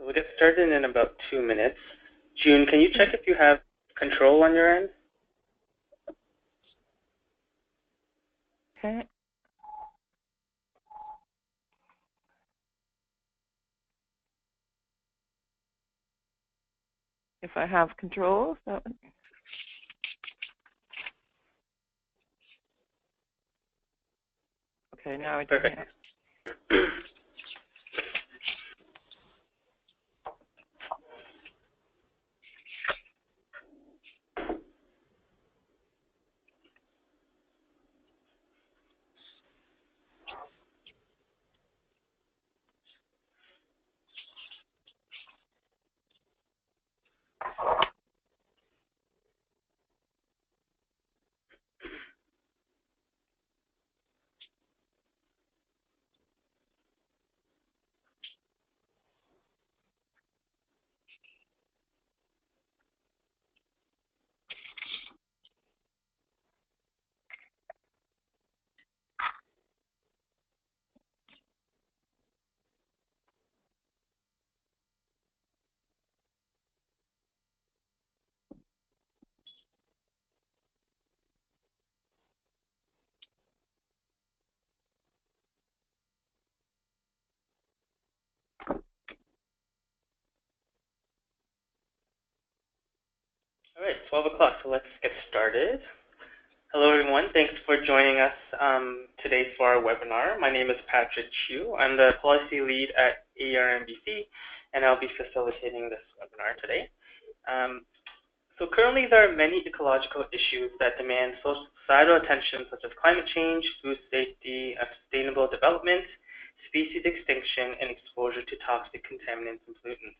We'll get started in about 2 minutes. June, can you check if you have control on your end? Okay. If I have control, so okay, now I do. Perfect. All right, 12 o'clock, so let's get started. Hello, everyone. Thanks for joining us today for our webinar. My name is Patrick Chu. I'm the policy lead at ARNBC, and I'll be facilitating this webinar today. So currently, there are many ecological issues that demand societal attention, such as climate change, food safety, sustainable development, species extinction, and exposure to toxic contaminants and pollutants.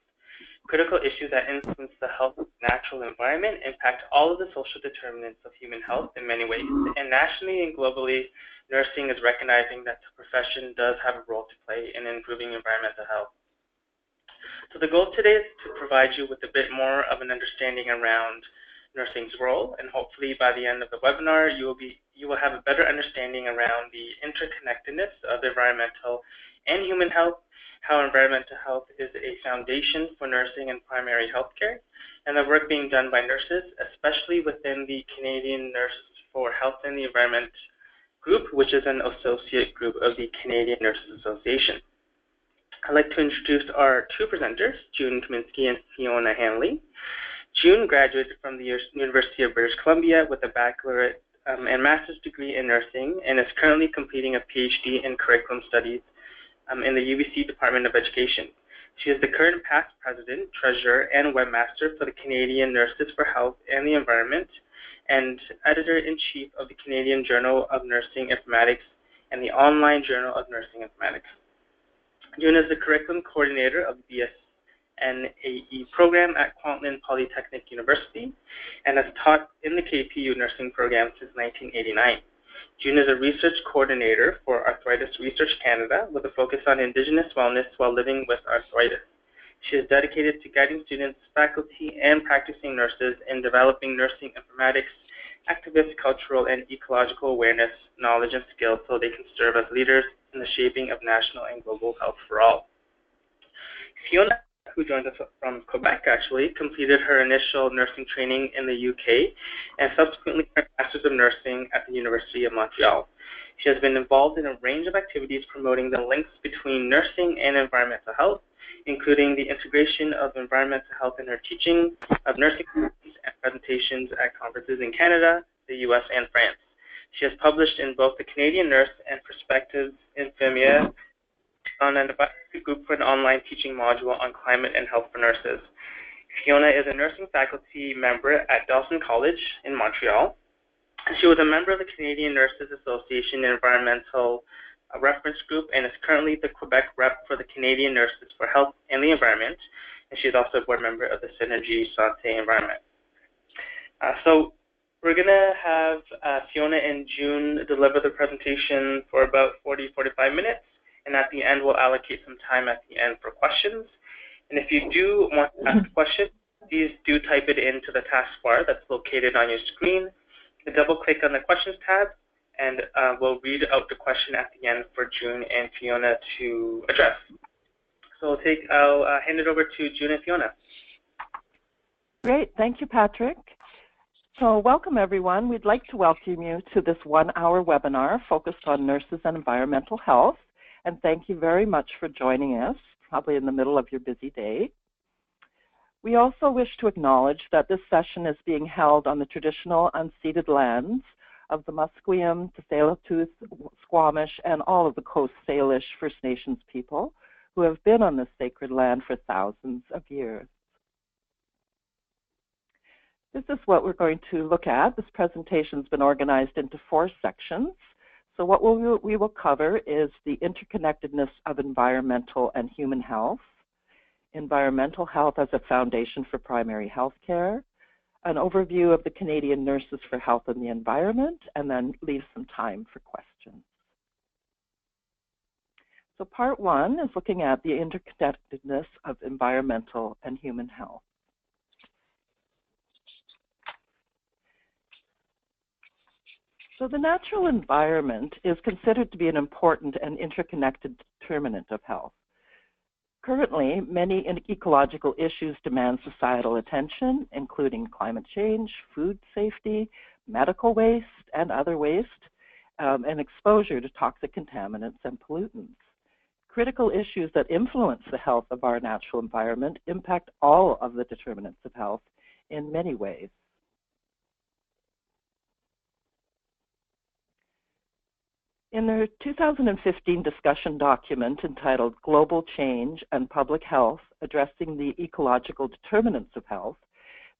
Critical issues that influence the health of the natural environment impact all of the social determinants of human health in many ways. And nationally and globally, nursing is recognizing that the profession does have a role to play in improving environmental health. So the goal today is to provide you with a bit more of an understanding around nursing's role, and hopefully by the end of the webinar, you will have a better understanding around the interconnectedness of environmental and human health, how environmental health is a foundation for nursing and primary health care, and the work being done by nurses, especially within the Canadian Nurses for Health and the Environment group, which is an associate group of the Canadian Nurses Association. I'd like to introduce our two presenters, June Kaminsky and Fiona Hanley. June graduated from the University of British Columbia with a baccalaureate and master's degree in nursing, and is currently completing a PhD in curriculum studies in the UBC Department of Education. She is the current past president, treasurer, and webmaster for the Canadian Nurses for Health and the Environment, and editor-in-chief of the Canadian Journal of Nursing Informatics and the Online Journal of Nursing Informatics. June is the curriculum coordinator of the BSNAE program at Kwantlen Polytechnic University and has taught in the KPU nursing program since 1989. June is a research coordinator for Arthritis Research Canada with a focus on Indigenous wellness while living with arthritis. She is dedicated to guiding students, faculty, and practicing nurses in developing nursing informatics, activist, cultural, and ecological awareness, knowledge, and skills so they can serve as leaders in the shaping of national and global health for all. Fiona, who joined us from Quebec, actually, completed her initial nursing training in the UK and subsequently her Master's of Nursing at the University of Montreal. She has been involved in a range of activities promoting the links between nursing and environmental health, including the integration of environmental health in her teaching of nursing and presentations at conferences in Canada, the US, and France. She has published in both the Canadian Nurse and Perspectives Infirmière on an advisory group for an online teaching module on climate and health for nurses. Fiona is a nursing faculty member at Dawson College in Montreal. She was a member of the Canadian Nurses Association Environmental Reference Group and is currently the Quebec rep for the Canadian Nurses for Health and the Environment, and she is also a board member of the Synergy Santé Environment. So we're going to have Fiona and June deliver the presentation for about 40-45 minutes, and at the end we'll allocate some time at the end for questions. And if you do want to ask a question, please do type it into the taskbar that's located on your screen. Double-click on the questions tab, and we'll read out the question at the end for June and Fiona to address. So I'll hand it over to June and Fiona. Great. Thank you, Patrick. So welcome, everyone. We'd like to welcome you to this one-hour webinar focused on nurses and environmental health. And thank you very much for joining us, probably in the middle of your busy day. We also wish to acknowledge that this session is being held on the traditional unceded lands of the Musqueam, Tsleil-Waututh, Squamish, and all of the Coast Salish First Nations people who have been on this sacred land for thousands of years. This is what we're going to look at. This presentation has been organized into 4 sections. So what we will cover is the interconnectedness of environmental and human health, environmental health as a foundation for primary health care, an overview of the Canadian Nurses for Health and the Environment, and then leave some time for questions. So part 1 is looking at the interconnectedness of environmental and human health. So the natural environment is considered to be an important and interconnected determinant of health. Currently, many ecological issues demand societal attention, including climate change, food safety, medical waste, and other waste, and exposure to toxic contaminants and pollutants. Critical issues that influence the health of our natural environment impact all of the determinants of health in many ways. In their 2015 discussion document entitled Global Change and Public Health, Addressing the Ecological Determinants of Health,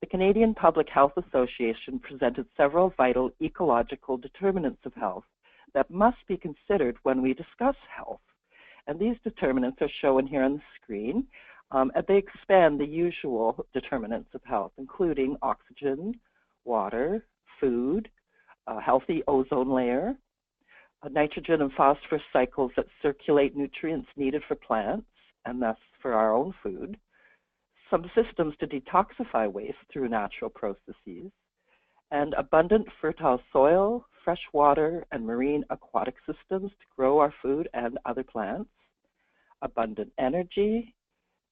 the Canadian Public Health Association presented several vital ecological determinants of health that must be considered when we discuss health. And these determinants are shown here on the screen. And they expand the usual determinants of health, including oxygen, water, food, a healthy ozone layer, nitrogen and phosphorus cycles that circulate nutrients needed for plants and thus for our own food, some systems to detoxify waste through natural processes, and abundant fertile soil, fresh water, and marine aquatic systems to grow our food and other plants, abundant energy,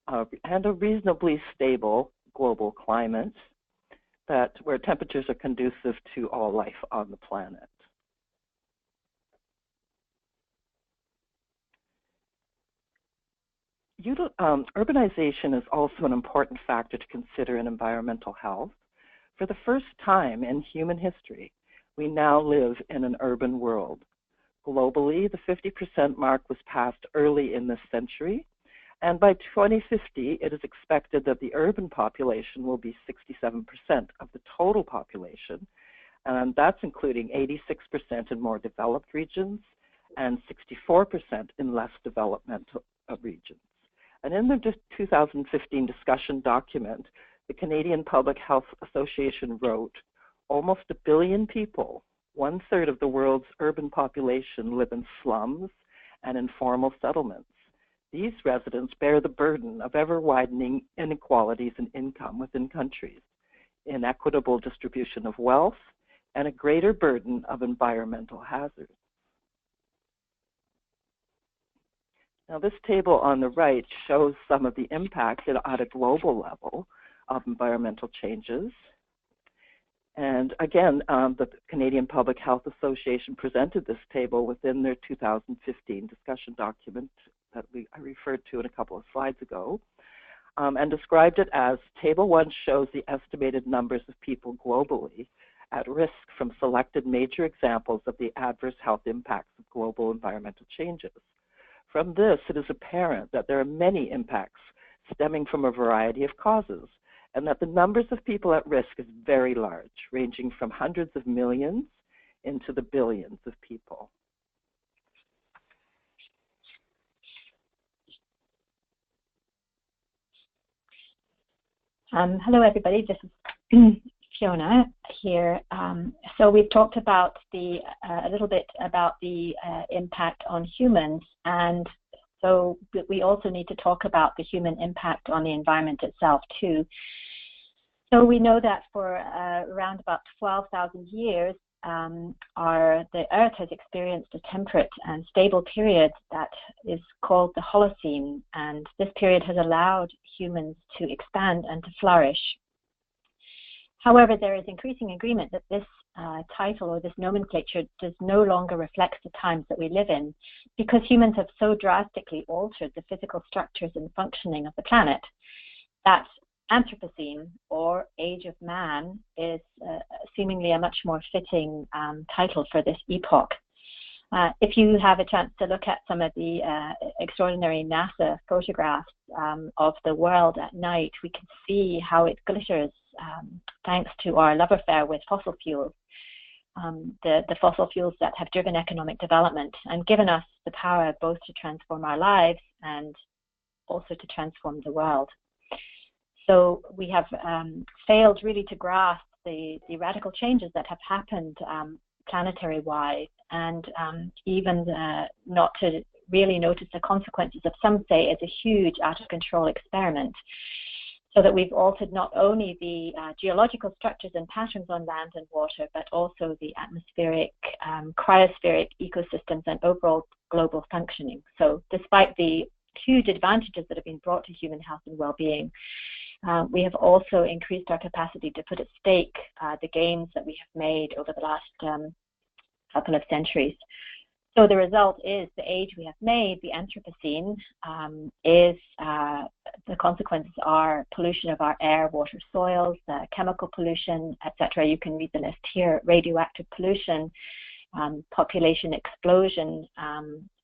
and a reasonably stable global climate where temperatures are conducive to all life on the planet. Urbanization is also an important factor to consider in environmental health. For the first time in human history, we now live in an urban world. Globally, the 50% mark was passed early in this century, and by 2050, it is expected that the urban population will be 67% of the total population, and that's including 86% in more developed regions and 64% in less developmental regions. And in the 2015 discussion document, the Canadian Public Health Association wrote, almost 1 billion people, 1/3 of the world's urban population, live in slums and informal settlements. These residents bear the burden of ever-widening inequalities in income within countries, inequitable distribution of wealth, and a greater burden of environmental hazards. Now, this table on the right shows some of the impacts at a global level of environmental changes. And again, the Canadian Public Health Association presented this table within their 2015 discussion document that I referred to in a couple of slides ago, and described it as Table 1 shows the estimated numbers of people globally at risk from selected major examples of the adverse health impacts of global environmental changes. From this, it is apparent that there are many impacts stemming from a variety of causes, and that the numbers of people at risk is very large, ranging from hundreds of millions into the billions of people. Hello, everybody. This is Fiona here. So we've talked about a little bit about the impact on humans, and so we also need to talk about the human impact on the environment itself too. So we know that for around about 12,000 years, the Earth has experienced a temperate and stable period that is called the Holocene, and this period has allowed humans to expand and to flourish. However, there is increasing agreement that this title or this nomenclature does no longer reflect the times that we live in, because humans have so drastically altered the physical structures and functioning of the planet that Anthropocene, or Age of Man, is seemingly a much more fitting title for this epoch. If you have a chance to look at some of the extraordinary NASA photographs of the world at night, we can see how it glitters thanks to our love affair with fossil fuels, the fossil fuels that have driven economic development and given us the power both to transform our lives and also to transform the world. So we have failed really to grasp the radical changes that have happened planetary-wide, and even not to really notice the consequences of, some say, it's a huge out-of-control experiment, so that we've altered not only the geological structures and patterns on land and water, but also the atmospheric, cryospheric ecosystems and overall global functioning. So despite the huge advantages that have been brought to human health and well-being, we have also increased our capacity to put at stake the gains that we have made over the last couple of centuries. So the result is the age we have made, the Anthropocene, the consequences are pollution of our air, water, soils, chemical pollution, etc. You can read the list here: radioactive pollution, population explosion,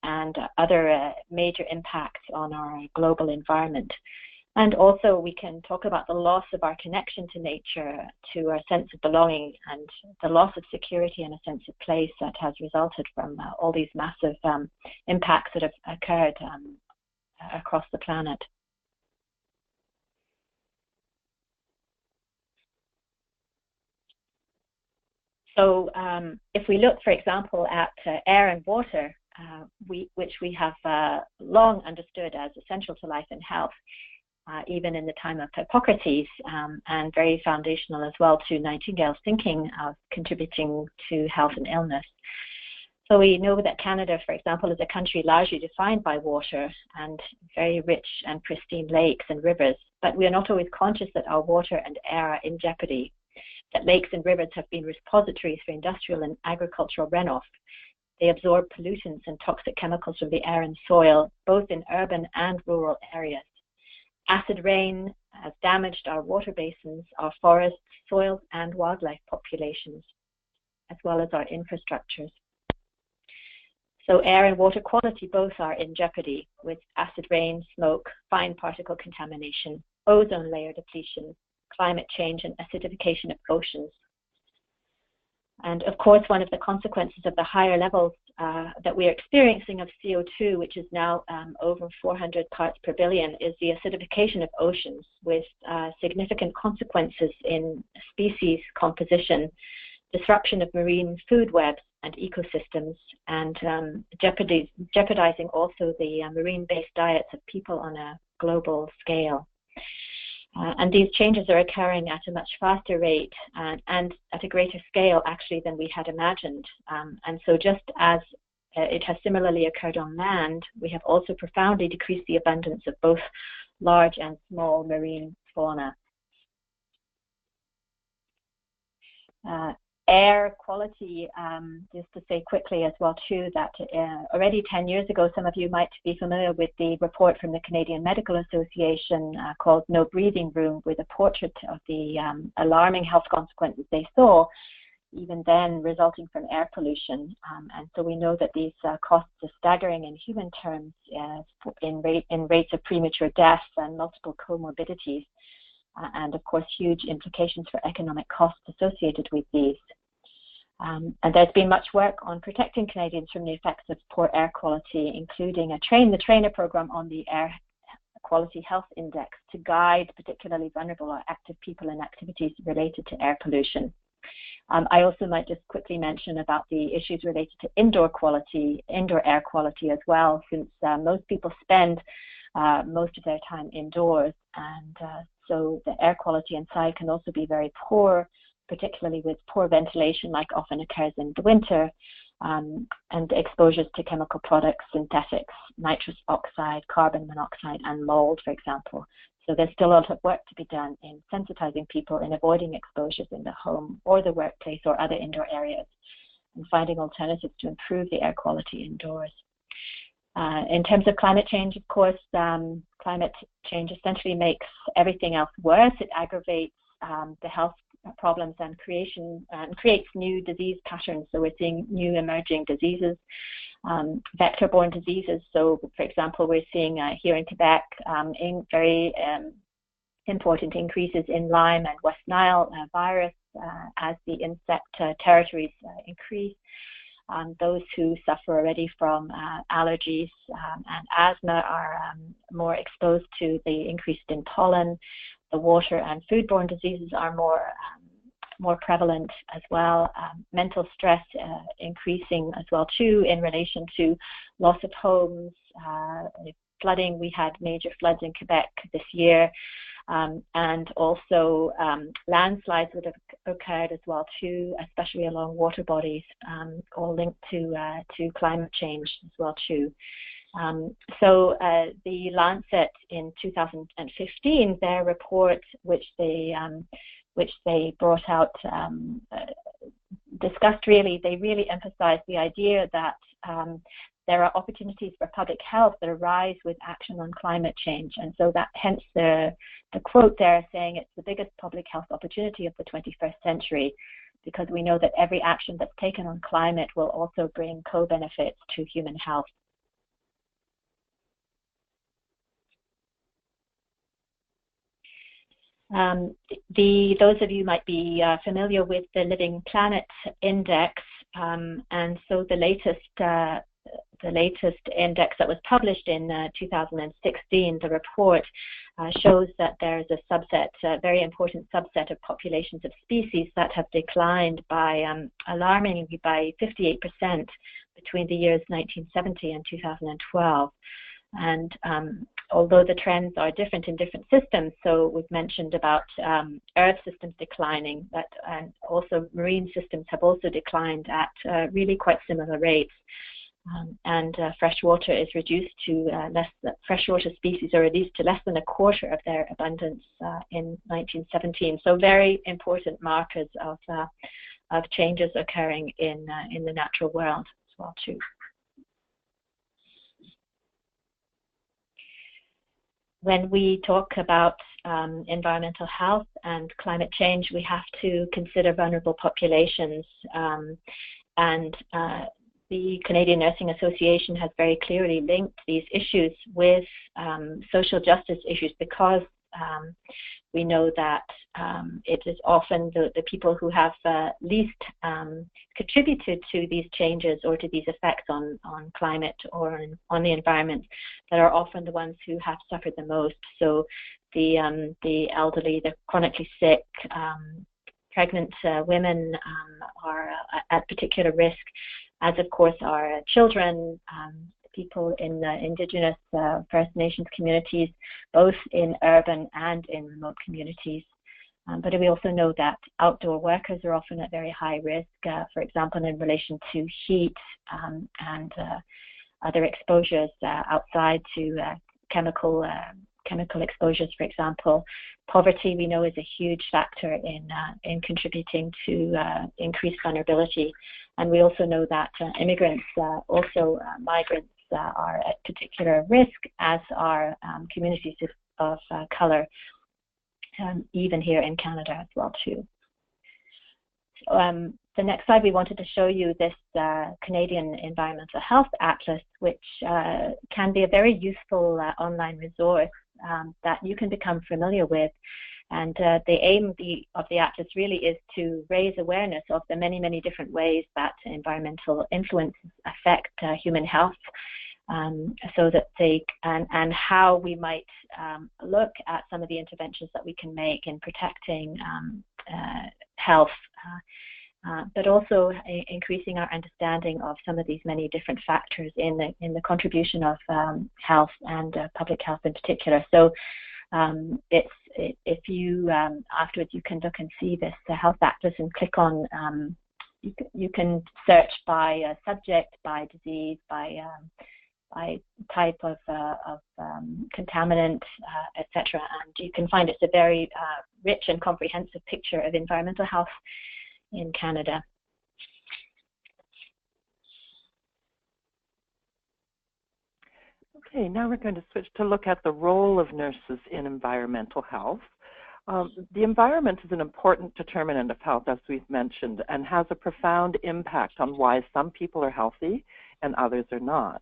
and other major impacts on our global environment. And also we can talk about the loss of our connection to nature, to our sense of belonging, and the loss of security and a sense of place that has resulted from all these massive impacts that have occurred across the planet. So if we look, for example, at air and water, which we have long understood as essential to life and health, even in the time of Hippocrates, and very foundational as well to Nightingale's thinking of contributing to health and illness. So we know that Canada, for example, is a country largely defined by water and very rich and pristine lakes and rivers, but we are not always conscious that our water and air are in jeopardy, that lakes and rivers have been repositories for industrial and agricultural runoff. They absorb pollutants and toxic chemicals from the air and soil, both in urban and rural areas. Acid rain has damaged our water basins, our forests, soils, and wildlife populations, as well as our infrastructures. So air and water quality both are in jeopardy, with acid rain, smoke, fine particle contamination, ozone layer depletion, climate change, and acidification of oceans. And of course, one of the consequences of the higher levels that we are experiencing of CO2, which is now over 400 parts per billion, is the acidification of oceans, with significant consequences in species composition, disruption of marine food webs and ecosystems, and jeopardizing also the marine-based diets of people on a global scale. And these changes are occurring at a much faster rate and at a greater scale, actually, than we had imagined. And so just as it has similarly occurred on land, we have also profoundly decreased the abundance of both large and small marine fauna. Air quality, just to say quickly as well too, that already 10 years ago, some of you might be familiar with the report from the Canadian Medical Association called No Breathing Room, with a portrait of the alarming health consequences they saw, even then resulting from air pollution. And so we know that these costs are staggering in human terms in rates of premature death and multiple comorbidities. And of course, huge implications for economic costs associated with these. And there's been much work on protecting Canadians from the effects of poor air quality, including a Train the Trainer program on the Air Quality Health Index to guide particularly vulnerable or active people in activities related to air pollution. I also might just quickly mention about the issues related to indoor air quality as well, since most people spend most of their time indoors, and so the air quality inside can also be very poor, particularly with poor ventilation, like often occurs in the winter, and exposures to chemical products, synthetics, nitrous oxide, carbon monoxide, and mold, for example. So there's still a lot of work to be done in sensitizing people in avoiding exposures in the home or the workplace or other indoor areas, and finding alternatives to improve the air quality indoors. In terms of climate change, of course, climate change essentially makes everything else worse. It aggravates the health problems and creates new disease patterns. So we're seeing new emerging diseases, vector-borne diseases. So, for example, we're seeing here in Quebec very important increases in Lyme and West Nile virus as the insect territories increase. Those who suffer already from allergies and asthma are more exposed to the increase in pollen. The water and foodborne diseases are more prevalent as well. Mental stress increasing as well too in relation to loss of homes, flooding. We had major floods in Quebec this year. And also landslides would have occurred as well too, especially along water bodies, all linked to climate change as well too. So the Lancet in 2015, their report, which they brought out, they really emphasized the idea that there are opportunities for public health that arise with action on climate change. And so that hence the quote there saying it's the biggest public health opportunity of the 21st century, because we know that every action that's taken on climate will also bring co-benefits to human health. Those of you might be familiar with the Living Planet Index, and so the latest index that was published in 2016, the report shows that there's a very important subset of populations of species that have declined by alarmingly by 58% between the years 1970 and 2012. And although the trends are different in different systems, so we've mentioned about earth systems declining, and also marine systems have also declined at really quite similar rates. And freshwater is reduced to freshwater species are reduced to less than a quarter of their abundance in 1917. So very important markers of changes occurring in the natural world as well too. When we talk about environmental health and climate change, we have to consider vulnerable populations, and the Canadian Nursing Association has very clearly linked these issues with social justice issues, because we know that it is often the people who have least contributed to these changes or to these effects on climate or on the environment that are often the ones who have suffered the most. So the elderly, the chronically sick, pregnant women are at particular risk, as of course are children, people in Indigenous First Nations communities, both in urban and in remote communities. But we also know that outdoor workers are often at very high risk, for example, in relation to heat and other exposures outside to chemical exposures, for example. Poverty, we know, is a huge factor in contributing to increased vulnerability. And we also know that immigrants, migrants, are at particular risk, as are communities of color, even here in Canada as well too. So, the next slide, we wanted to show you this Canadian Environmental Health Atlas, which can be a very useful online resource that you can become familiar with. And the aim of the Atlas really is to raise awareness of the many, many different ways that environmental influences affect human health, so that and how we might look at some of the interventions that we can make in protecting health, but also increasing our understanding of some of these many different factors in the contribution of health and public health in particular. So if you, afterwards, you can look and see this health atlas and click on, you can search by subject, by disease, by type of contaminant, etc. And you can find it's a very rich and comprehensive picture of environmental health in Canada. Okay, now we're going to switch to look at the role of nurses in environmental health. The environment is an important determinant of health, as we've mentioned, and has a profound impact on why some people are healthy and others are not.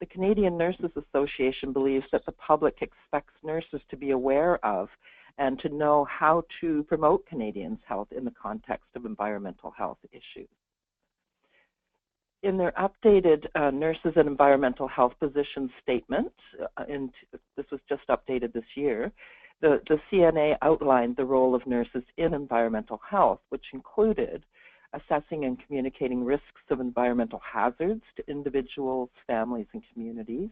The Canadian Nurses Association believes that the public expects nurses to be aware of and to know how to promote Canadians' health in the context of environmental health issues. In their updated Nurses and Environmental Health Position Statement, this was just updated this year, the CNA outlined the role of nurses in environmental health, which included assessing and communicating risks of environmental hazards to individuals, families, and communities,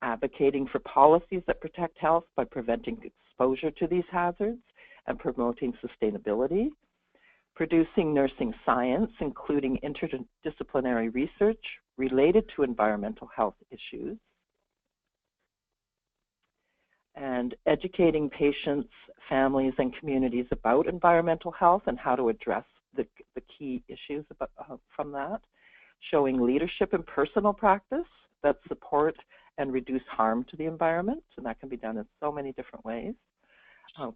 advocating for policies that protect health by preventing exposure to these hazards and promoting sustainability, producing nursing science, including interdisciplinary research related to environmental health issues, and educating patients, families, and communities about environmental health and how to address the key issues from that, showing leadership in personal practice that support and reduce harm to the environment, and that can be done in so many different ways,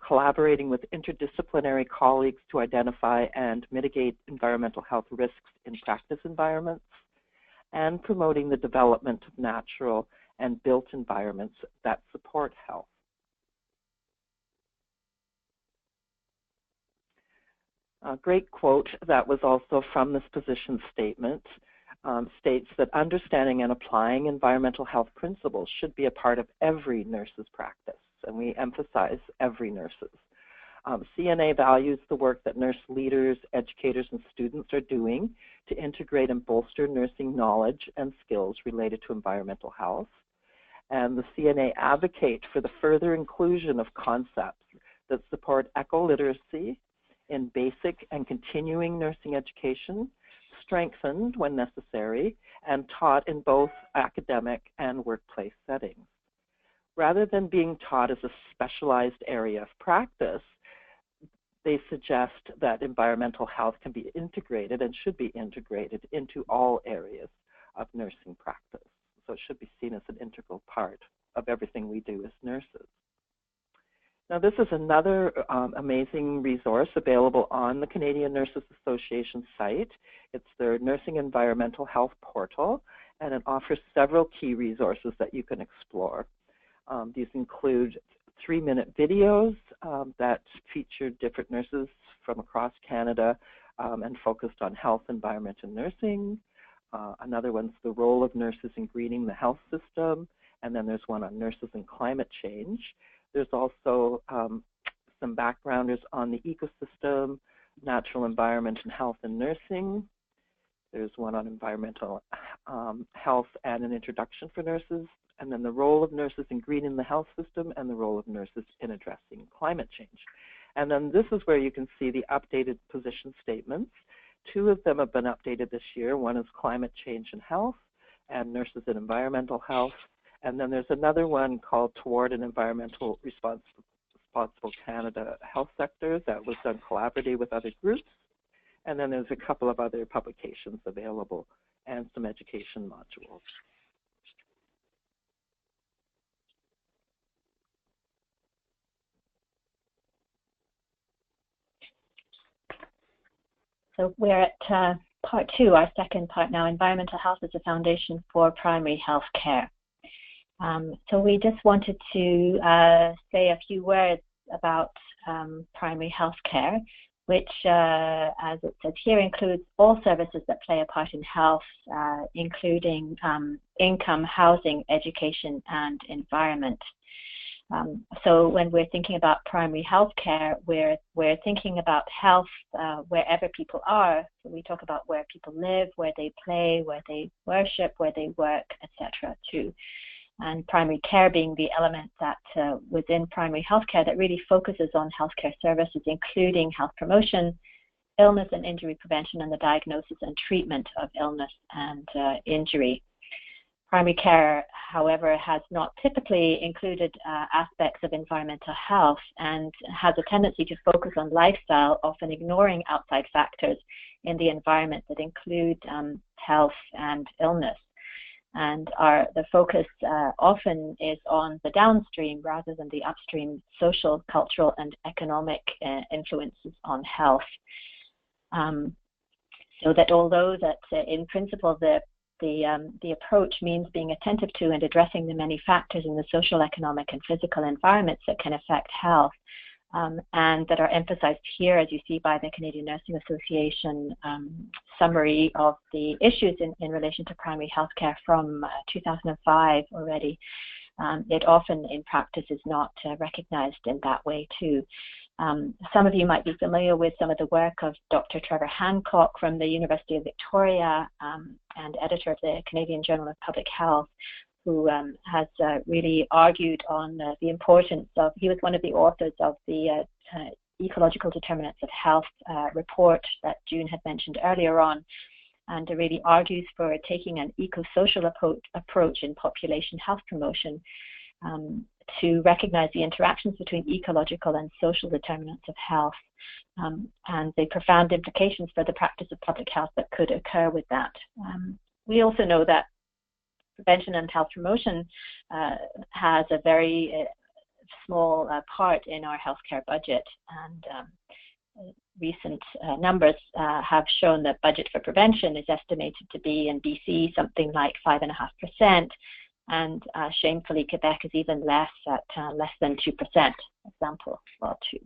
collaborating with interdisciplinary colleagues to identify and mitigate environmental health risks in practice environments, and promoting the development of natural and built environments that support health. A great quote that was also from this position statement states that understanding and applying environmental health principles should be a part of every nurse's practice, and we emphasize every nurse's. CNA values the work that nurse leaders, educators, and students are doing to integrate and bolster nursing knowledge and skills related to environmental health. And the CNA advocate for the further inclusion of concepts that support eco-literacy in basic and continuing nursing education, strengthened when necessary, and taught in both academic and workplace settings. Rather than being taught as a specialized area of practice, they suggest that environmental health can be integrated and should be integrated into all areas of nursing practice. So it should be seen as an integral part of everything we do as nurses. Now, this is another amazing resource available on the Canadian Nurses Association site. It's their Nursing Environmental Health portal, and it offers several key resources that you can explore. These include 3-minute videos that feature different nurses from across Canada and focused on health, environment, and nursing. Another one's the role of nurses in greening the health system, and then there's one on nurses and climate change. There's also some backgrounders on the ecosystem, natural environment, and health and nursing. There's one on environmental health and an introduction for nurses, and then the role of nurses in greening the health system and the role of nurses in addressing climate change. And then this is where you can see the updated position statements. 2 of them have been updated this year. One is climate change and health and nurses in environmental health. And then there's another one called Toward an Environmental Responsible Canada Health Sector that was done collaboratively with other groups. And then there's a couple of other publications available and some education modules. So we're at part 2, our second part now, environmental health as a foundation for primary health care. So we just wanted to say a few words about primary health care, which, as it says here, includes all services that play a part in health, including income, housing, education, and environment. So when we're thinking about primary health care, we're thinking about health wherever people are. So we talk about where people live, where they play, where they worship, where they work, etc. too. and primary care being the element that within primary healthcare that really focuses on healthcare services, including health promotion, illness and injury prevention, and the diagnosis and treatment of illness and injury. Primary care, however, has not typically included aspects of environmental health and has a tendency to focus on lifestyle, often ignoring outside factors in the environment that include health and illness. And the focus often is on the downstream rather than the upstream social, cultural, and economic influences on health. So that although that in principle the approach means being attentive to and addressing the many factors in the social, economic, and physical environments that can affect health, and that are emphasized here, as you see by the Canadian Nursing Association summary of the issues in relation to primary health care from 2005 already, it often in practice is not recognized in that way too. Some of you might be familiar with some of the work of Dr. Trevor Hancock from the University of Victoria and editor of the Canadian Journal of Public Health, who has really argued on the importance of, he was one of the authors of the Ecological Determinants of Health report that June had mentioned earlier on, and really argues for taking an eco-social approach in population health promotion to recognize the interactions between ecological and social determinants of health and the profound implications for the practice of public health that could occur with that. We also know that prevention and health promotion has a very small part in our healthcare budget, and recent numbers have shown that budget for prevention is estimated to be in BC something like 5.5%, and shamefully Quebec is even less at less than 2%, example well too.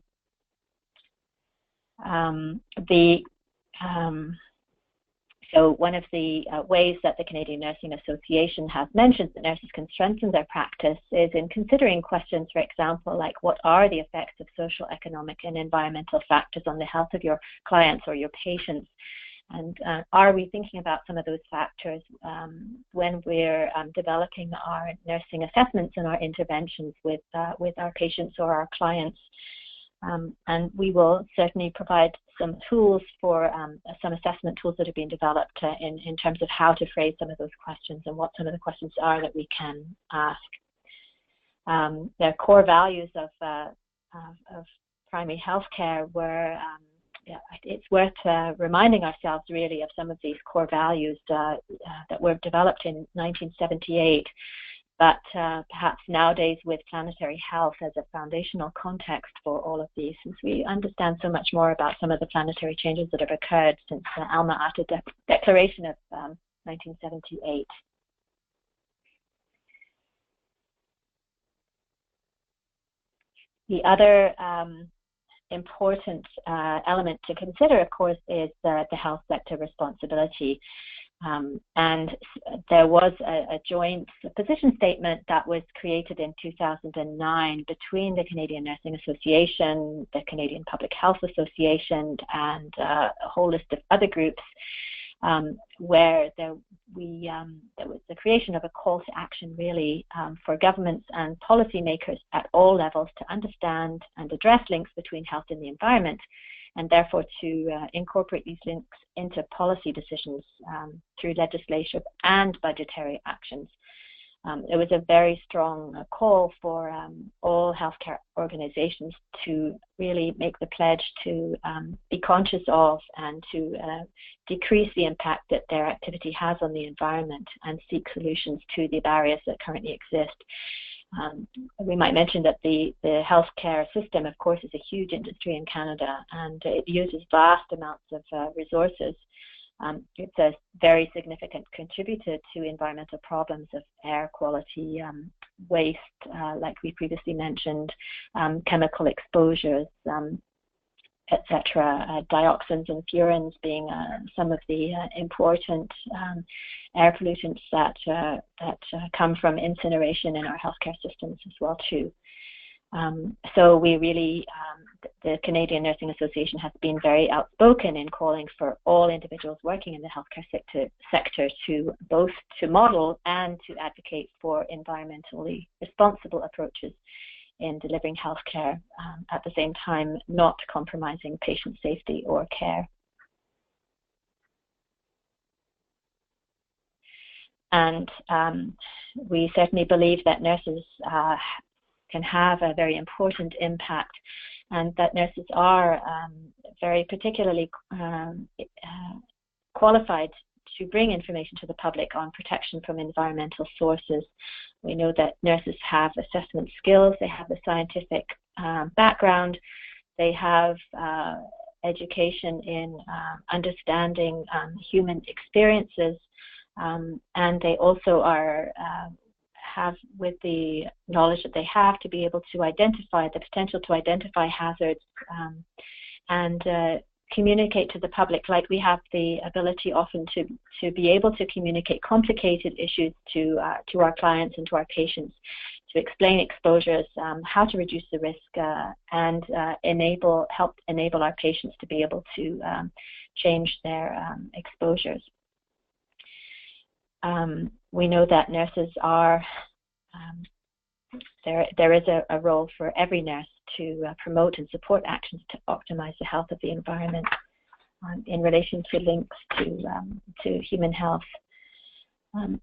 So one of the ways that the Canadian Nursing Association has mentioned that nurses can strengthen their practice is in considering questions, for example, like what are the effects of social, economic, and environmental factors on the health of your clients or your patients? And are we thinking about some of those factors when we're developing our nursing assessments and our interventions with our patients or our clients? And we will certainly provide some tools for some assessment tools that are being developed in terms of how to phrase some of those questions and what some of the questions are that we can ask. The core values of primary healthcare were, it's worth reminding ourselves really of some of these core values that were developed in 1978. But perhaps nowadays with planetary health as a foundational context for all of these, since we understand so much more about some of the planetary changes that have occurred since the Alma Ata Declaration of 1978. The other important element to consider, of course, is the health sector responsibility. And there was a joint position statement that was created in 2009 between the Canadian Nursing Association, the Canadian Public Health Association, and a whole list of other groups, where there was the creation of a call to action really for governments and policymakers at all levels to understand and address links between health and the environment, and therefore to incorporate these links into policy decisions through legislative and budgetary actions. There was a very strong call for all healthcare organizations to really make the pledge to be conscious of and to decrease the impact that their activity has on the environment and seek solutions to the barriers that currently exist. We might mention that the healthcare system, of course, is a huge industry in Canada, and it uses vast amounts of resources. It's a very significant contributor to environmental problems of air quality, waste, like we previously mentioned, chemical exposures, etc. Dioxins and furans being some of the important air pollutants that come from incineration in our healthcare systems as well too. So we really, the Canadian Nursing Association has been very outspoken in calling for all individuals working in the healthcare sector to both to model and to advocate for environmentally responsible approaches in delivering healthcare, at the same time not compromising patient safety or care. And we certainly believe that nurses can have a very important impact, and that nurses are very particularly qualified to bring information to the public on protection from environmental sources. We know that nurses have assessment skills, they have the scientific background, they have education in understanding human experiences, and they also are have, with the knowledge that they have, to be able to identify the potential to identify hazards and communicate to the public, like we have the ability often to be able to communicate complicated issues to our clients and to our patients, to explain exposures, how to reduce the risk, and help enable our patients to be able to change their exposures. We know that nurses are, there is a role for every nurse to promote and support actions to optimize the health of the environment in relation to links to human health.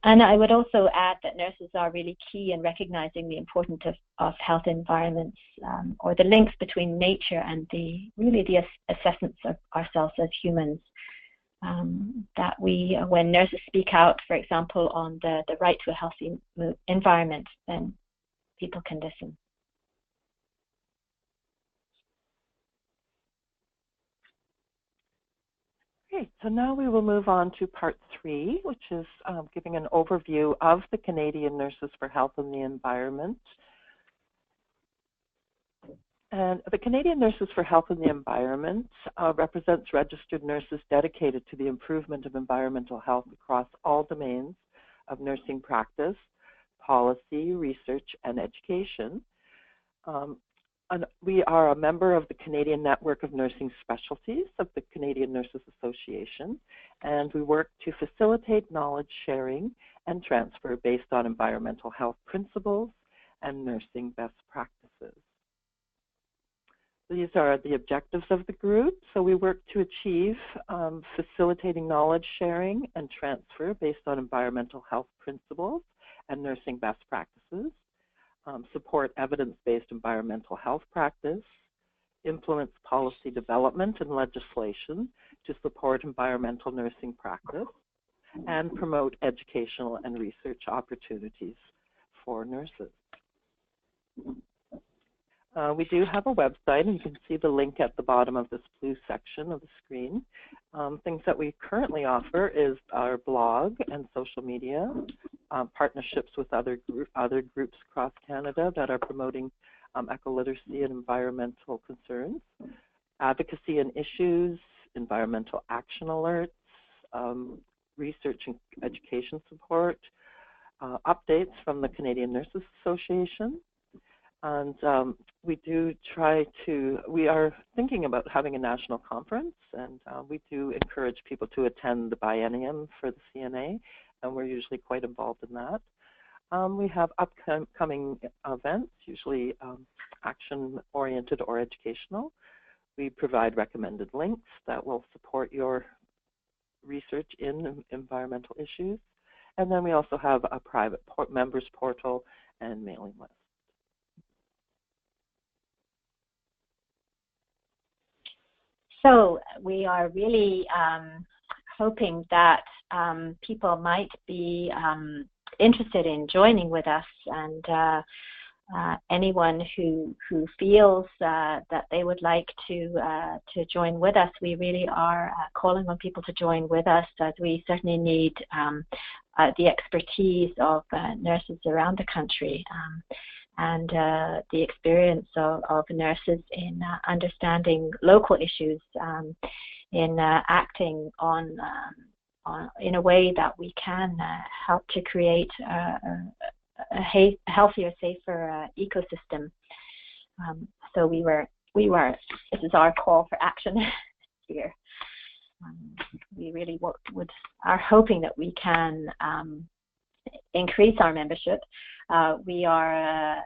And I would also add that nurses are really key in recognizing the importance of health environments, or the links between nature and the assessments of ourselves as humans. That we, when nurses speak out, for example, on the right to a healthy environment, then people can listen. Okay, so now we will move on to part 3, which is giving an overview of the Canadian Nurses for Health and the Environment. And the Canadian Nurses for Health and the Environment represents registered nurses dedicated to the improvement of environmental health across all domains of nursing practice, policy, research, and education. And we are a member of the Canadian Network of Nursing Specialties of the Canadian Nurses Association, and we work to facilitate knowledge sharing and transfer based on environmental health principles and nursing best practices. These are the objectives of the group. So we work to achieve facilitating knowledge sharing and transfer based on environmental health principles and nursing best practices, support evidence-based environmental health practice, influence policy development and legislation to support environmental nursing practice, and promote educational and research opportunities for nurses. We do have a website, and you can see the link at the bottom of this blue section of the screen. Things that we currently offer is our blog and social media, partnerships with other groups across Canada that are promoting eco-literacy and environmental concerns, advocacy and issues, environmental action alerts, research and education support, updates from the Canadian Nurses Association. And we are thinking about having a national conference, and we do encourage people to attend the biennium for the CNA, and we're usually quite involved in that. We have upcoming events, usually action-oriented or educational. We provide recommended links that will support your research in environmental issues. And then we also have a private members portal and mailing list. So we are really hoping that people might be interested in joining with us, and anyone who feels that they would like to join with us, we really are calling on people to join with us, as we certainly need the expertise of nurses around the country. And the experience of nurses in understanding local issues, in acting on in a way that we can help to create a healthier, safer ecosystem. So we were this is our call for action here. We really are hoping that we can increase our membership. We are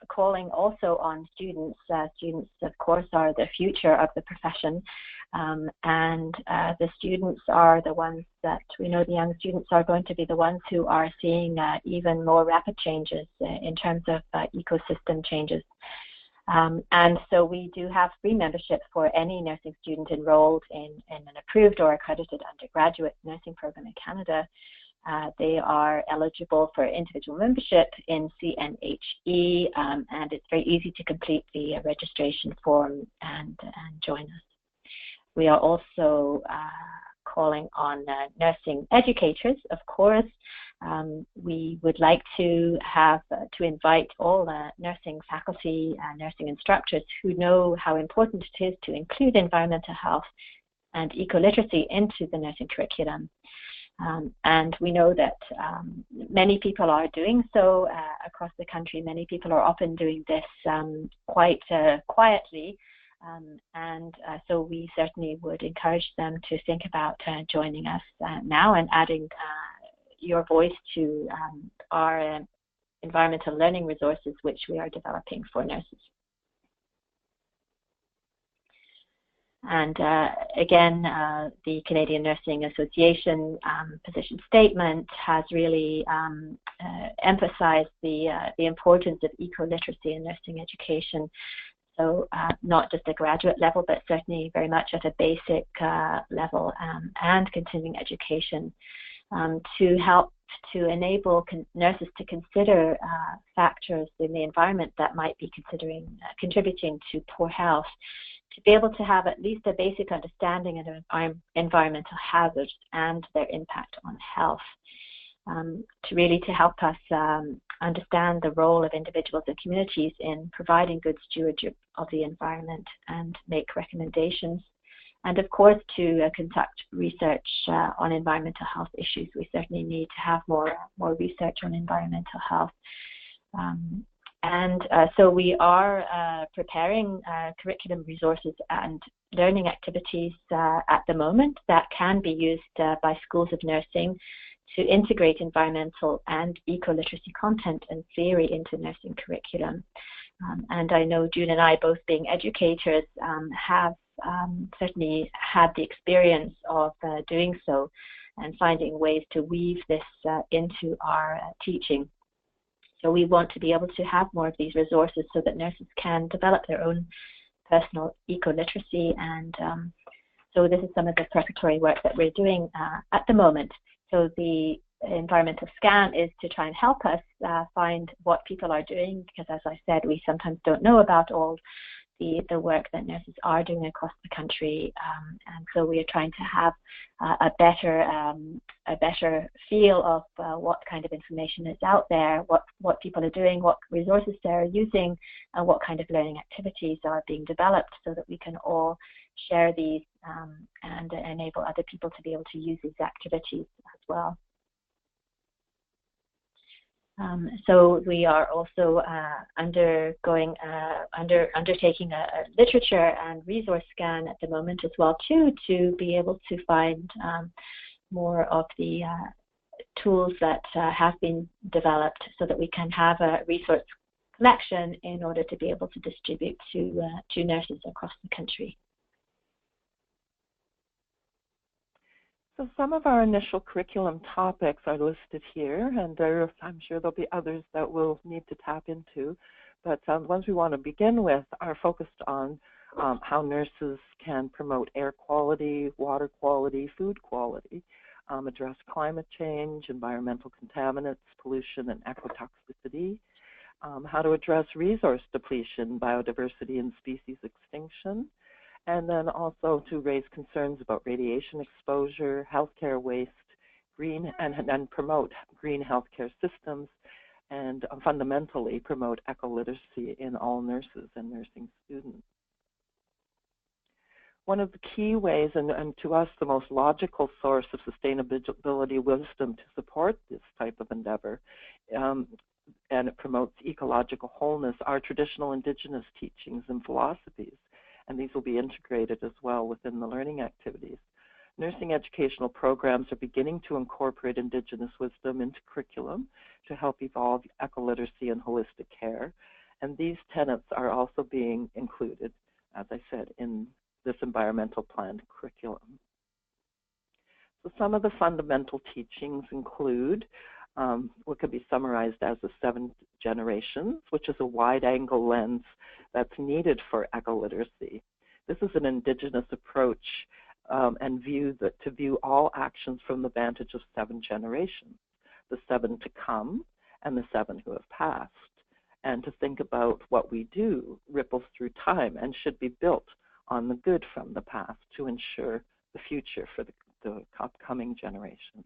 calling also on students. Students, of course, are the future of the profession, and the students are the ones that we know. The young students are going to be the ones who are seeing even more rapid changes in terms of ecosystem changes. And so we do have free membership for any nursing student enrolled in an approved or accredited undergraduate nursing program in Canada. They are eligible for individual membership in CNHE, and it's very easy to complete the registration form and join us. We are also calling on nursing educators, of course. We would like to invite all nursing faculty and nursing instructors who know how important it is to include environmental health and eco-literacy into the nursing curriculum. And we know that many people are doing so across the country. Many people are often doing this quite quietly. So we certainly would encourage them to think about joining us now and adding your voice to our environmental learning resources, which we are developing for nurses. And again, the Canadian Nursing Association position statement has really emphasized the importance of eco-literacy in nursing education. So not just a graduate level, but certainly very much at a basic level and continuing education to help to enable nurses to consider factors in the environment that might be contributing to poor health, to be able to have at least a basic understanding of environmental hazards and their impact on health, to help us understand the role of individuals and communities in providing good stewardship of the environment and make recommendations. And of course, to conduct research on environmental health issues. We certainly need to have more research on environmental health. So we are preparing curriculum resources and learning activities at the moment that can be used by schools of nursing to integrate environmental and eco-literacy content and theory into nursing curriculum. And I know June and I, both being educators, have certainly had the experience of doing so and finding ways to weave this into our teaching. So we want to be able to have more of these resources so that nurses can develop their own personal eco-literacy. And so this is some of the preparatory work that we're doing at the moment. So the environmental scan is to try and help us find what people are doing, because as I said, we sometimes don't know about all the work that nurses are doing across the country, and so we are trying to have a better feel of what kind of information is out there, what people are doing, what resources they're using, and what kind of learning activities are being developed, so that we can all share these and enable other people to be able to use these activities as well. So we are also undertaking a literature and resource scan at the moment as well too, to be able to find more of the tools that have been developed, so that we can have a resource collection in order to be able to distribute to nurses across the country. So some of our initial curriculum topics are listed here, and I'm sure there'll be others that we'll need to tap into. But ones we want to begin with are focused on how nurses can promote air quality, water quality, food quality, address climate change, environmental contaminants, pollution, and ecotoxicity, how to address resource depletion, biodiversity, and species extinction, and then also to raise concerns about radiation exposure, healthcare waste, and promote green healthcare systems, and fundamentally promote eco-literacy in all nurses and nursing students. One of the key ways, and to us the most logical source of sustainability wisdom to support this type of endeavor, and it promotes ecological wholeness, are traditional indigenous teachings and philosophies, and these will be integrated as well within the learning activities. Nursing educational programs are beginning to incorporate indigenous wisdom into curriculum to help evolve echoliteracy and holistic care, and these tenets are also being included, as I said, in this environmental planned curriculum. So some of the fundamental teachings include what could be summarized as the 7 generations, which is a wide-angle lens that's needed for echoliteracy. This is an indigenous approach and to view all actions from the vantage of 7 generations, the 7 to come and the 7 who have passed, and to think about what we do ripples through time and should be built on the good from the past to ensure the future for the upcoming generations.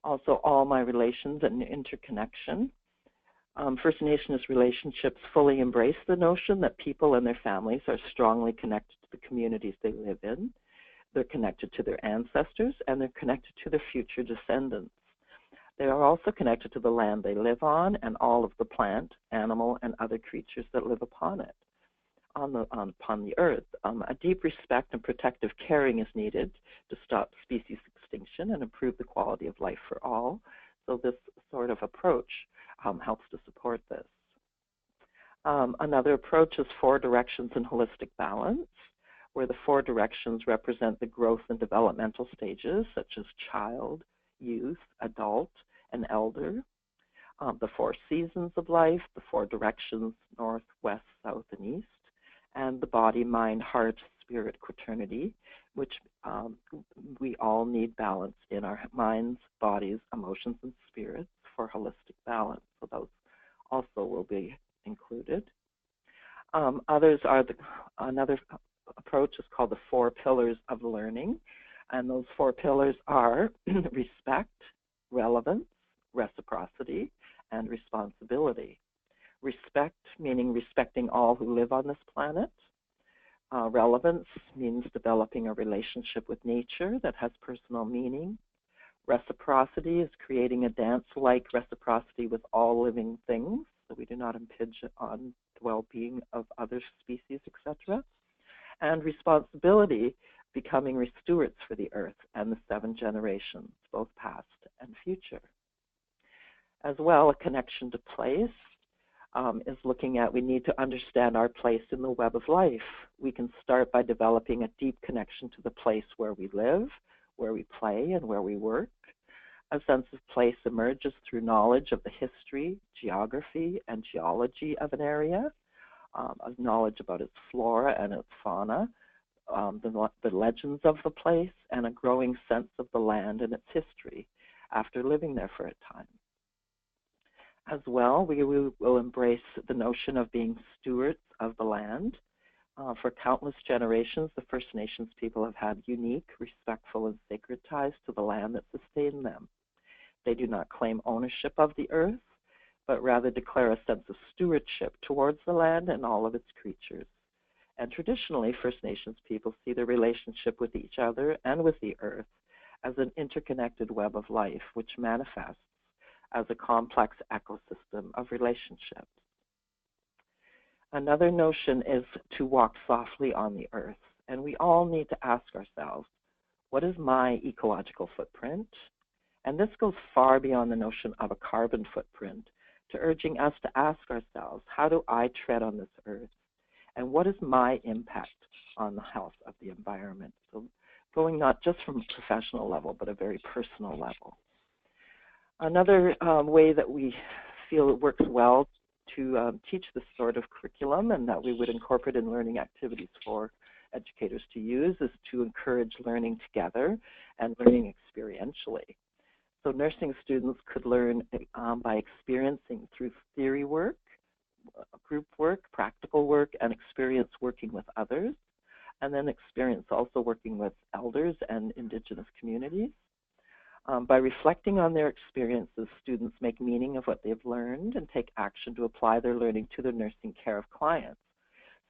Also, all my relations and interconnection. First Nations relationships fully embrace the notion that people and their families are strongly connected to the communities they live in. They're connected to their ancestors, and they're connected to their future descendants. They are also connected to the land they live on and all of the plant, animal, and other creatures that live upon it, upon the earth. A deep respect and protective caring is needed to stop species extinction and improve the quality of life for all. So this sort of approach helps to support this. Another approach is 4 directions in holistic balance, where the 4 directions represent the growth and developmental stages, such as child, youth, adult, and elder. The 4 seasons of life, the 4 directions, north, west, south, and east, and the body, mind, heart, spirit, quaternity, which we all need balance in our minds, bodies, emotions, and spirits for holistic balance. So those also will be included. Another approach is called the 4 pillars of learning, and those 4 pillars are respect, relevance, reciprocity, and responsibility. Respect, meaning respecting all who live on this planet. Relevance means developing a relationship with nature that has personal meaning. Reciprocity is creating a dance-like reciprocity with all living things, so we do not impinge on the well-being of other species, etc. And responsibility, becoming stewards for the earth and the 7 generations, both past and future. As well, a connection to place is looking at, we need to understand our place in the web of life. We can start by developing a deep connection to the place where we live, where we play, and where we work. A sense of place emerges through knowledge of the history, geography, and geology of an area, of knowledge about its flora and its fauna, the legends of the place, and a growing sense of the land and its history after living there for a time. As well, we will embrace the notion of being stewards of the land. For countless generations, the First Nations people have had unique, respectful, and sacred ties to the land that sustained them. They do not claim ownership of the earth, but rather declare a sense of stewardship towards the land and all of its creatures. And traditionally, First Nations people see their relationship with each other and with the earth as an interconnected web of life, which manifests as a complex ecosystem of relationships. Another notion is to walk softly on the earth, and we all need to ask ourselves, what is my ecological footprint? And this goes far beyond the notion of a carbon footprint to urging us to ask ourselves, how do I tread on this earth? And what is my impact on the health of the environment? So going not just from a professional level, but a very personal level. Another way that we feel it works well to teach this sort of curriculum and that we would incorporate in learning activities for educators to use is to encourage learning together and learning experientially. So nursing students could learn by experiencing through theory work, group work, practical work, and experience working with others, and then experience also working with elders and Indigenous communities. By reflecting on their experiences, students make meaning of what they've learned and take action to apply their learning to their nursing care of clients.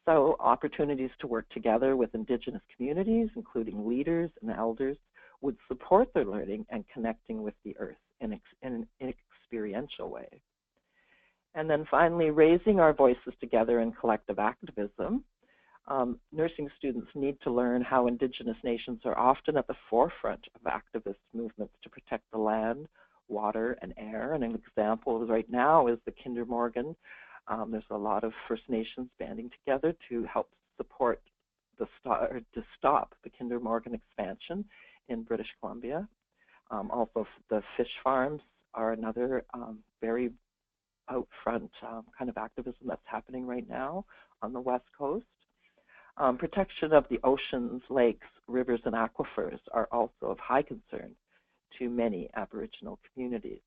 So opportunities to work together with Indigenous communities, including leaders and elders, would support their learning and connecting with the earth in an experiential way. And then finally, raising our voices together in collective activism. Nursing students need to learn how Indigenous nations are often at the forefront of activist movements to protect the land, water, and air. And an example right now is the Kinder Morgan. There's a lot of First Nations banding together to help support to stop the Kinder Morgan expansion in British Columbia. Also, the fish farms are another very out front kind of activism that's happening right now on the West Coast. Protection of the oceans, lakes, rivers, and aquifers are also of high concern to many Aboriginal communities.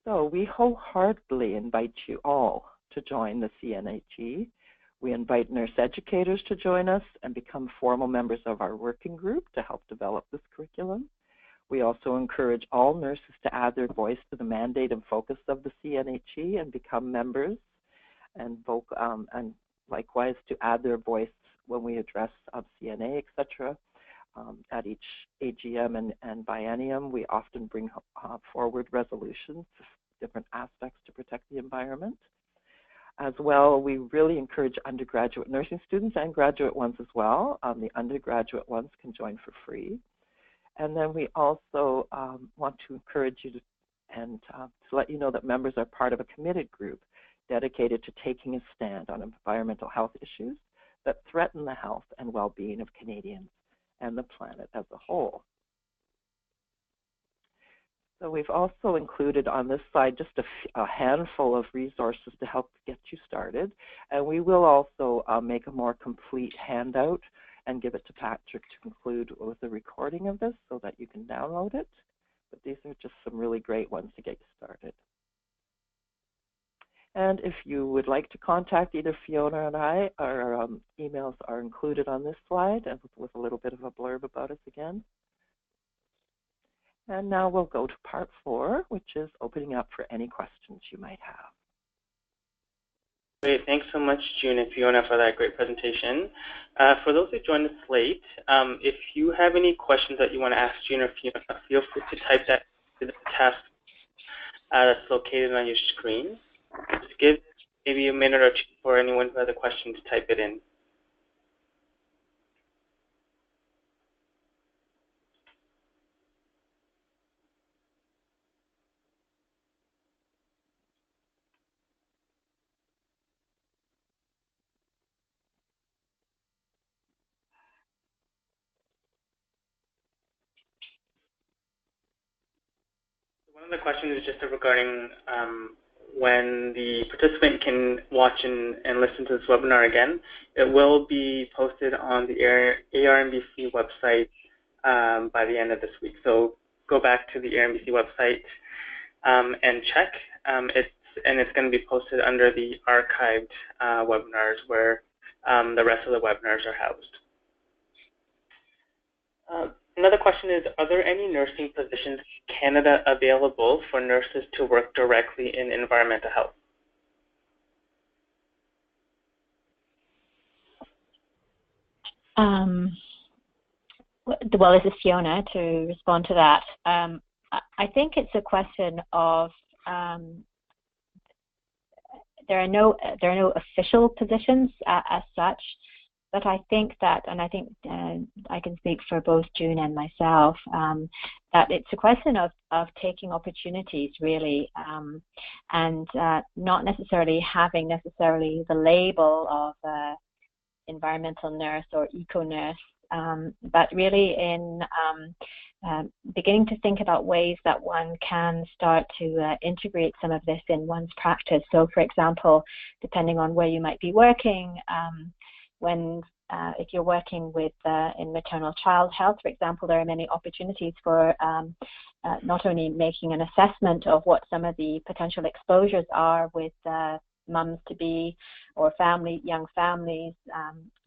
So we wholeheartedly invite you all to join the CNHE. We invite nurse educators to join us and become formal members of our working group to help develop this curriculum. We also encourage all nurses to add their voice to the mandate and focus of the CNHE and become members, and likewise to add their voice when we address CNA, etc. At each AGM and biennium, we often bring forward resolutions, different aspects to protect the environment. As well, we really encourage undergraduate nursing students and graduate ones as well. The undergraduate ones can join for free. And then we also want to encourage you to let you know that members are part of a committed group dedicated to taking a stand on environmental health issues that threaten the health and well-being of Canadians and the planet as a whole. So we've also included on this slide just a handful of resources to help get you started. And we will also make a more complete handout and give it to Patrick to conclude with a recording of this so that you can download it. But these are just some really great ones to get you started. And if you would like to contact either Fiona and I, our emails are included on this slide and with a little bit of a blurb about us again. And now we'll go to part 4, which is opening up for any questions you might have. Great, thanks so much, June and Fiona, for that great presentation. For those who joined us late, if you have any questions that you want to ask June or Fiona, feel free to type that to the task that's located on your screen. Just give maybe a minute or two for anyone who has a question to type it in. One of the questions is just regarding when the participant can watch and listen to this webinar again. It will be posted on the ARNBC website by the end of this week. So go back to the ARNBC website and check. It's going to be posted under the archived webinars where the rest of the webinars are housed. Another question is, are there any nursing positions in Canada available for nurses to work directly in environmental health? Well, this is Fiona to respond to that. I think it's a question of there are no official positions as such. But I think that, and I think I can speak for both June and myself, that it's a question of taking opportunities really, and not necessarily having the label of environmental nurse or eco-nurse, but really in beginning to think about ways that one can start to integrate some of this in one's practice. So for example, depending on where you might be working, if you're working with in maternal child health, for example, there are many opportunities for not only making an assessment of what some of the potential exposures are with mums-to-be or young families,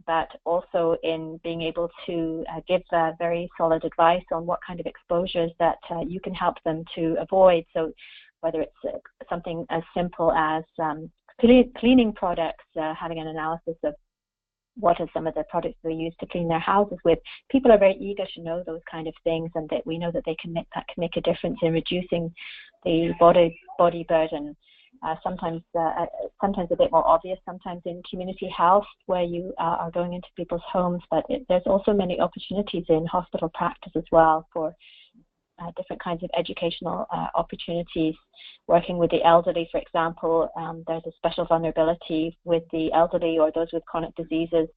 but also in being able to give very solid advice on what kind of exposures that you can help them to avoid. So whether it's something as simple as cleaning products, having an analysis of what are some of the products they use to clean their houses with. People are very eager to know those kind of things, and that we know that can make a difference in reducing the body burden. Sometimes a bit more obvious, sometimes in community health, where you are going into people's homes, but there's also many opportunities in hospital practice as well for different kinds of educational opportunities. Working with the elderly, for example, there's a special vulnerability with the elderly or those with chronic diseases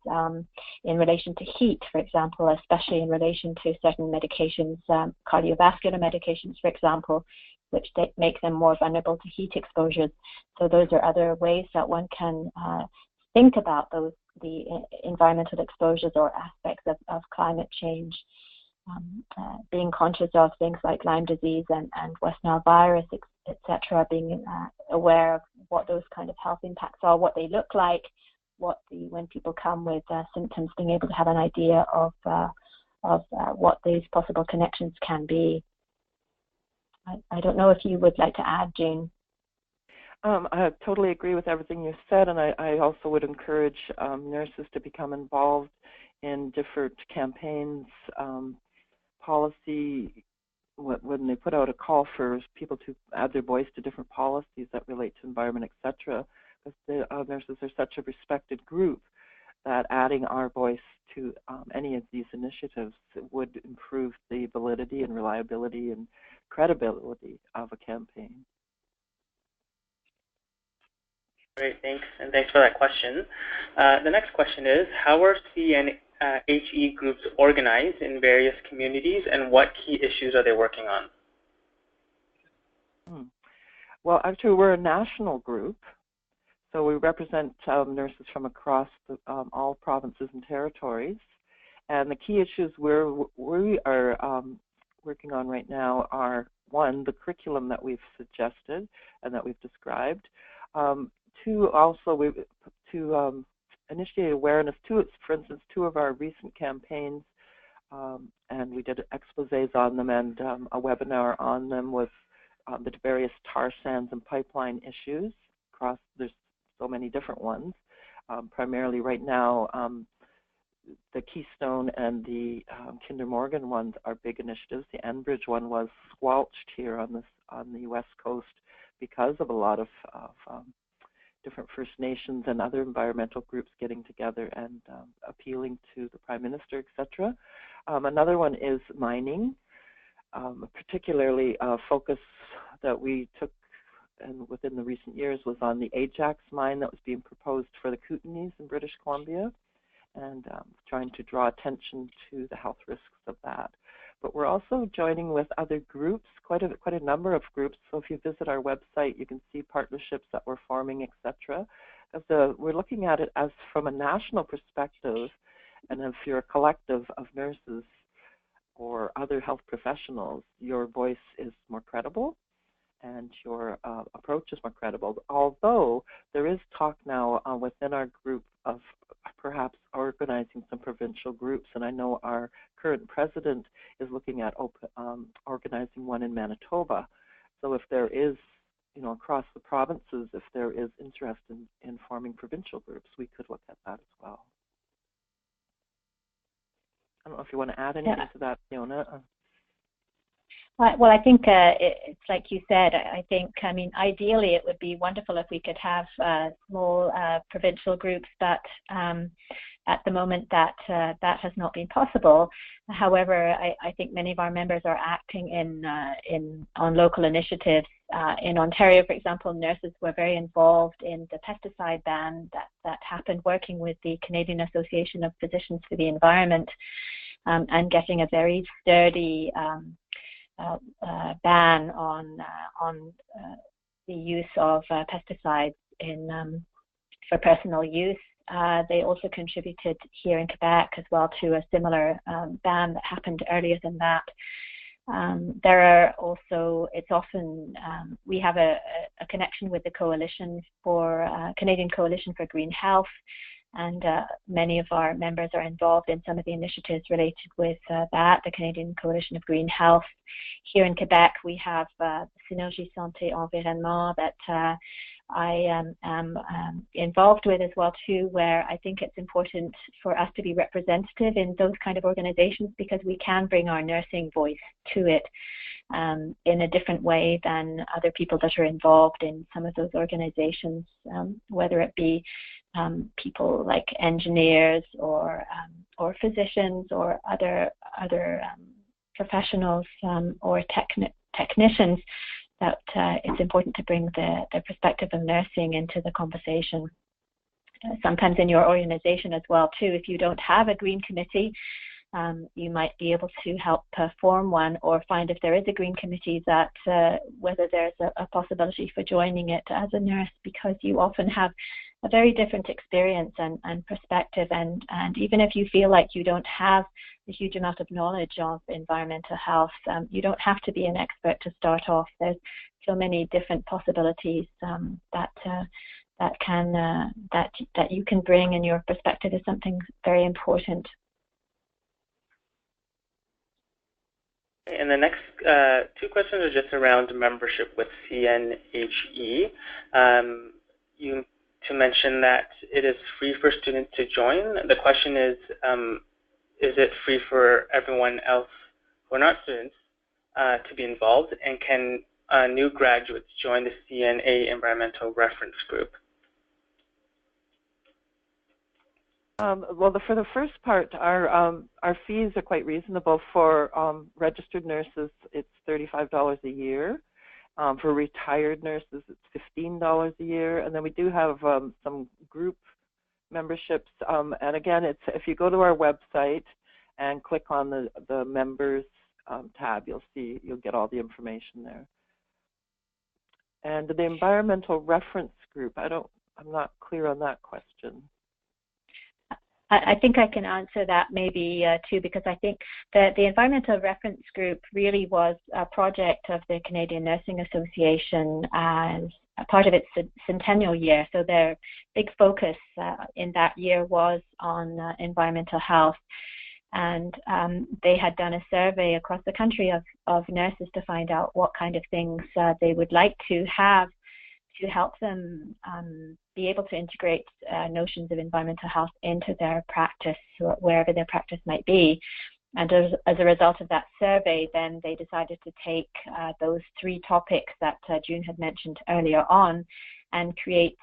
in relation to heat, for example, especially in relation to certain medications, cardiovascular medications, for example, which make them more vulnerable to heat exposures. So those are other ways that one can think about the environmental exposures or aspects of climate change. Being conscious of things like Lyme disease and West Nile virus, etc., being aware of what those kind of health impacts are, what they look like, when people come with symptoms, being able to have an idea of what these possible connections can be. I don't know if you would like to add, Jane. I totally agree with everything you said, and I also would encourage nurses to become involved in different campaigns, policy, when they put out a call for people to add their voice to different policies that relate to environment, etc. Because the nurses are such a respected group that adding our voice to any of these initiatives would improve the validity and reliability and credibility of a campaign. Great, thanks, and thanks for that question. The next question is, how are C and HE groups organized in various communities, and what key issues are they working on? Well, actually, we're a national group, so we represent nurses from across all provinces and territories. And the key issues we are working on right now are, one, the curriculum that we've suggested and that we've described. Two, also, to initiate awareness. For instance, two of our recent campaigns, and we did exposés on them and a webinar on them with the various tar sands and pipeline issues across. There's so many different ones. Primarily right now, the Keystone and the Kinder Morgan ones are big initiatives. The Enbridge one was squelched here on the West Coast because of a lot of different First Nations and other environmental groups getting together and appealing to the Prime Minister, etc. Another one is mining, particularly a focus that we took and within the recent years was on the Ajax mine that was being proposed for the Kootenays in British Columbia, and trying to draw attention to the health risks of that. But we're also joining with other groups, quite a number of groups. So if you visit our website, you can see partnerships that we're forming, etc. We're looking at it as from a national perspective, and if you're a collective of nurses or other health professionals, your voice is more credible and your approach is more credible. Although there is talk now within our group of perhaps organizing some provincial groups, and I know our current president is looking at organizing one in Manitoba. So if there is, across the provinces, if there is interest in forming provincial groups, we could look at that as well. I don't know if you want to add anything to that, Fiona. Well, I think it's like you said. Ideally, it would be wonderful if we could have small provincial groups, but at the moment that has not been possible. However, I think many of our members are acting on local initiatives. In Ontario, for example, nurses were very involved in the pesticide ban that happened, working with the Canadian Association of Physicians for the Environment, and getting a very sturdy ban on the use of pesticides for personal use. They also contributed here in Quebec as well to a similar ban that happened earlier than that. There are also, it's often, we have a connection with the Canadian Coalition for Green Health, and many of our members are involved in some of the initiatives related with that, the Canadian Coalition of Green Health. Here in Quebec, we have Synergie Santé Environnement that I am involved with as well too, where I think it's important for us to be representative in those kind of organizations, because we can bring our nursing voice to it in a different way than other people that are involved in some of those organizations, whether it be people like engineers or physicians or other professionals or technicians, that it's important to bring the perspective of nursing into the conversation. Sometimes in your organization as well too, if you don't have a green committee, you might be able to help form one, or find if there is a green committee that whether there's a possibility for joining it as a nurse, because you often have a very different experience and perspective, and even if you feel like you don't have a huge amount of knowledge of environmental health, you don't have to be an expert to start off. There's so many different possibilities that you can bring, and your perspective is something very important. And the next two questions are just around membership with CNHE. To mention that it is free for students to join. The question is it free for everyone else who are not students to be involved? And can new graduates join the CNA Environmental Reference Group? Well, for the first part, our fees are quite reasonable. For registered nurses, it's $35 a year. For retired nurses, it's $15 a year. And then we do have some group memberships. And again, it's if you go to our website and click on the members tab, you'll get all the information there. And the environmental reference group, I'm not clear on that question. I think I can answer that maybe too, because I think that the Environmental Reference Group really was a project of the Canadian Nursing Association as a part of its centennial year. So their big focus in that year was on environmental health. And they had done a survey across the country of nurses to find out what kind of things they would like to have to help them be able to integrate notions of environmental health into their practice, wherever their practice might be. And as a result of that survey, then they decided to take those three topics that June had mentioned earlier on and create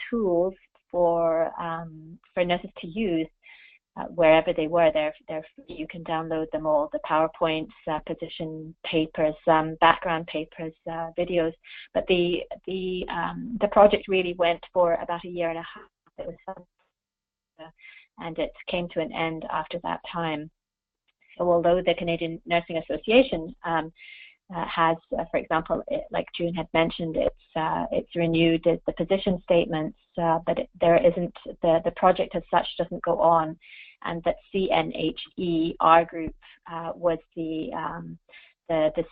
tools for nurses to use wherever they were. They're free. You can download them all, the PowerPoints, position papers, background papers, videos. But the project really went for about a year and a half. It was fun, and it came to an end after that time. So although the Canadian Nursing Association has, for example, like June had mentioned, it's renewed the position statements, but there isn't the project as such doesn't go on, and that CNHE, our group, was the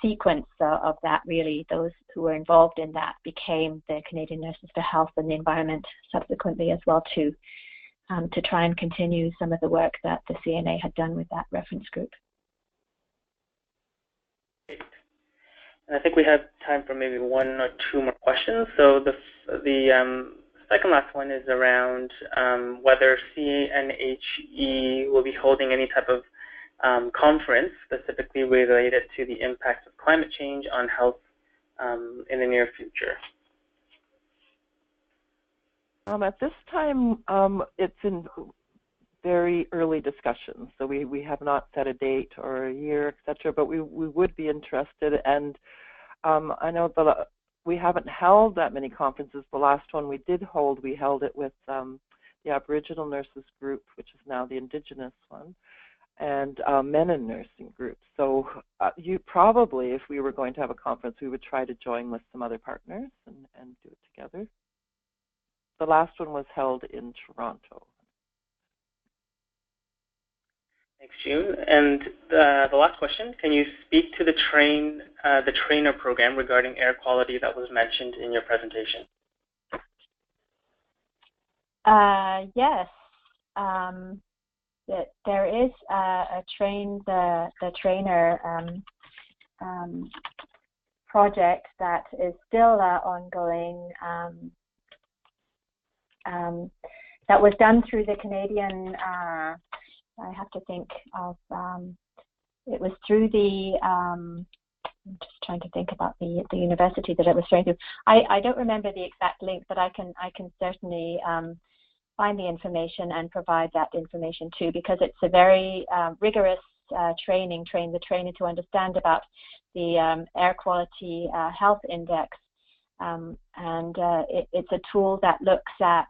sequence of that. Really, those who were involved in that became the Canadian Nurses for Health and the Environment subsequently as well too, to try and continue some of the work that the CNA had done with that reference group. And I think we have time for maybe one or two more questions. So the second last one is around whether CNHE will be holding any type of conference specifically related to the impacts of climate change on health in the near future. At this time, it's in very early discussions, so we have not set a date or a year, etc. But we would be interested, and I know that we haven't held that many conferences. The last one we did hold, we held it with the Aboriginal Nurses Group, which is now the Indigenous one, and Men in Nursing Group. So you probably, if we were going to have a conference, we would try to join with some other partners and do it together. The last one was held in Toronto. Thanks, June. And the last question, can you speak to the trainer program regarding air quality that was mentioned in your presentation? Yes. There is a the trainer project that is still ongoing. that was done through the Canadian, I have to think of, it was through the, I'm just trying to think about the university that it was trying to. I don't remember the exact link, but I can certainly find the information and provide that information too, because it's a very rigorous training, train the trainer to understand about the air quality health index. It's a tool that looks at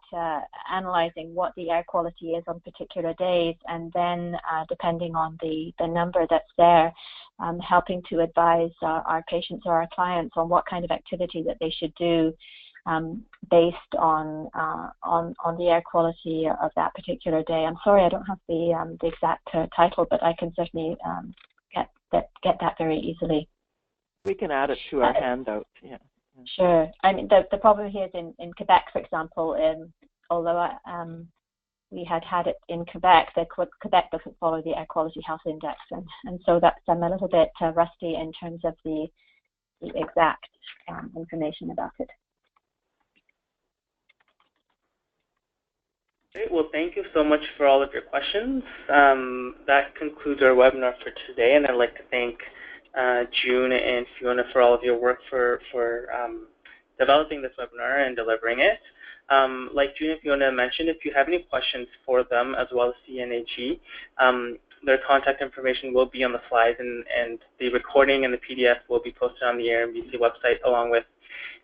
analyzing what the air quality is on particular days, and then depending on the number that's there, helping to advise our patients or our clients on what kind of activity that they should do based on the air quality of that particular day. I'm sorry, I don't have the exact title, but I can certainly get that very easily. We can add it to our handout. Yeah. Sure. I mean, the problem here is in Quebec, for example, although we had it in Quebec, Quebec doesn't follow the Air Quality Health Index, and so that's a little bit rusty in terms of the exact information about it. Great. Well, thank you so much for all of your questions. That concludes our webinar for today, and I'd like to thank June and Fiona for all of your work for developing this webinar and delivering it. Like June and Fiona mentioned, if you have any questions for them as well as CNAG, their contact information will be on the slides, and the recording and the PDF will be posted on the ARNBC website along with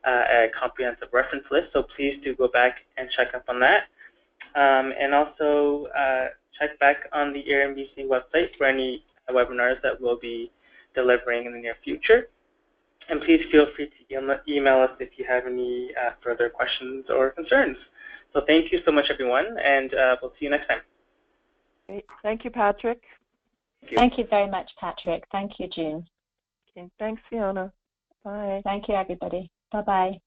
a comprehensive reference list. So please do go back and check up on that. And also check back on the ARNBC website for any webinars that we'll be delivering in the near future. And please feel free to email us if you have any further questions or concerns. So thank you so much, everyone, and we'll see you next time. Great. Thank you, Patrick. Thank you very much, Patrick. Thank you, June. Okay. Thanks, Fiona. Bye. Thank you, everybody. Bye-bye.